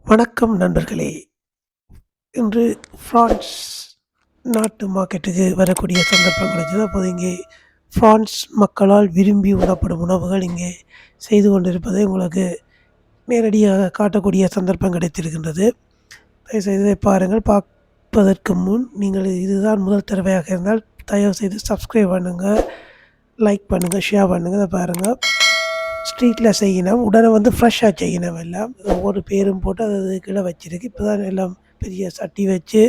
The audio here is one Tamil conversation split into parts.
வணக்கம் நண்பர்களே. இன்று ஃப்ரான்ஸ் நாட்டு மார்க்கெட்டுக்கு வரக்கூடிய சந்தர்ப்பம் கிடைச்சது. அப்போது இங்கே ஃப்ரான்ஸ் மக்களால் விரும்பி உணப்படும் உணவுகள் இங்கே செய்து கொண்டிருப்பதை உங்களுக்கு நேரடியாக காட்டக்கூடிய சந்தர்ப்பம் கிடைத்திருக்கின்றது. தயவுசெய்து பாருங்கள். பார்ப்பதற்கு முன் நீங்கள் இதுதான் முதல் தடவையாக இருந்தால் தயவுசெய்து சப்ஸ்கிரைப் பண்ணுங்கள், லைக் பண்ணுங்கள், ஷேர் பண்ணுங்கள். இதை பாருங்கள், ஸ்ட்ரீட்டில் செய்யணும், உடனே ஃப்ரெஷ்ஷாக செய்யணும். எல்லாம் ஒவ்வொரு பேரும் போட்டு அது கீழே வச்சுருக்கு. இப்போ தான் எல்லாம் பெரிய சட்டி வச்சு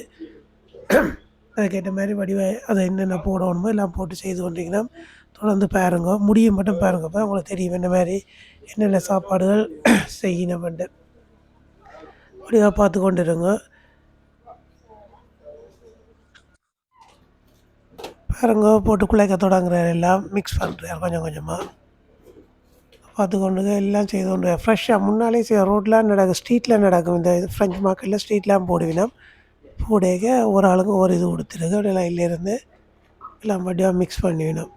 அதுக்கேற்ற மாதிரி அதை என்னென்ன போடணுமோ எல்லாம் போட்டு செய்து கொண்டிங்கன்னா தொடர்ந்து பாருங்க, முடியும் மட்டும் பாருங்க. அப்போ உங்களுக்கு தெரியும் என்ன மாதிரி என்னென்ன சாப்பாடுகள் செய்யணும்ண்டு வடிவாக பார்த்து கொண்டு இருங்க. பாருங்க, போட்டு குழைக்க தொடங்குற எல்லாம் மிக்ஸ் பண்ணுறாரு கொஞ்சம் கொஞ்சமாக பார்த்து கொண்டுங்க. எல்லாம் செய்து கொண்டு ஃப்ரெஷ்ஷாக முன்னாலே ரோட்லாம் நடக்கும், ஸ்ட்ரீட்டில் நடக்கும். இந்த ஃப்ரெஞ்ச் மார்க்கெட்டில் ஸ்ட்ரீட்லாம் போடுவினோம். போடைக்க ஒரு ஆளுக்கு ஒரு இது கொடுத்துருங்க. அப்படி லைன்லேருந்து எல்லாம் வடிவாக மிக்ஸ் பண்ணிவினோம்.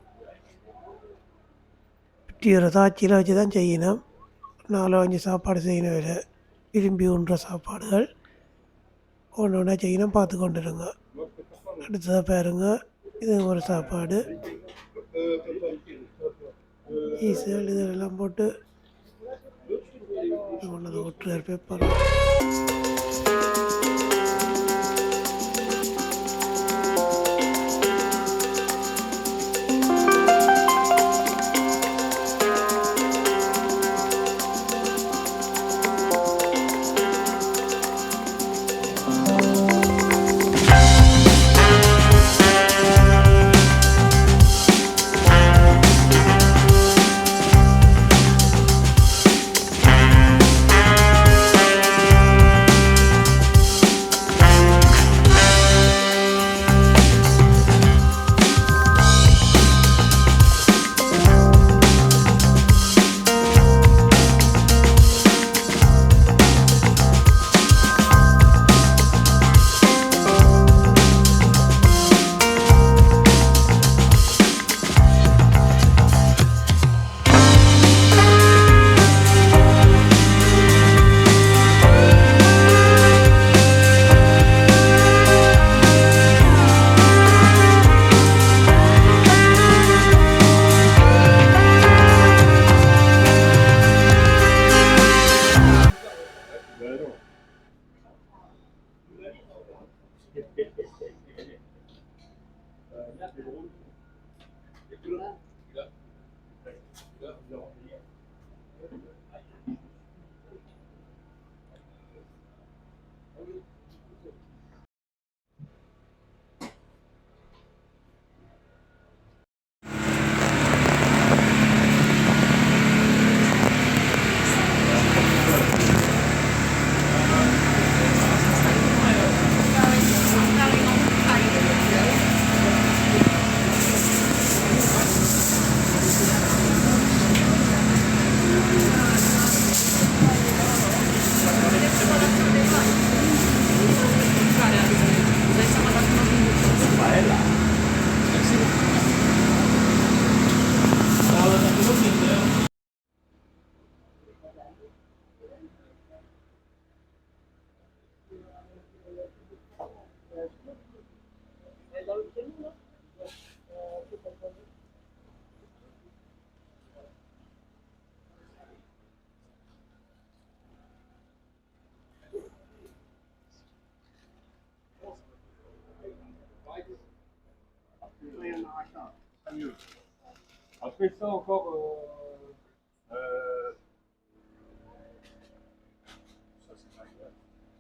50 தாச்சியில் வச்சு தான் செய்யணும். 4-5 சாப்பாடு செய்யணும். இல்லை விரும்பி உண்ற சாப்பாடுகள் ஒன்று ஒன்றா செய்யணும், பார்த்து கொண்டுருங்க. அடுத்ததாக பாருங்க, இது ஒரு சாப்பாடு ஈஸியாக இதெல்லாம் போட்டு ஒன்று ஒட்டுறார் பேப்பர். Après ça encore,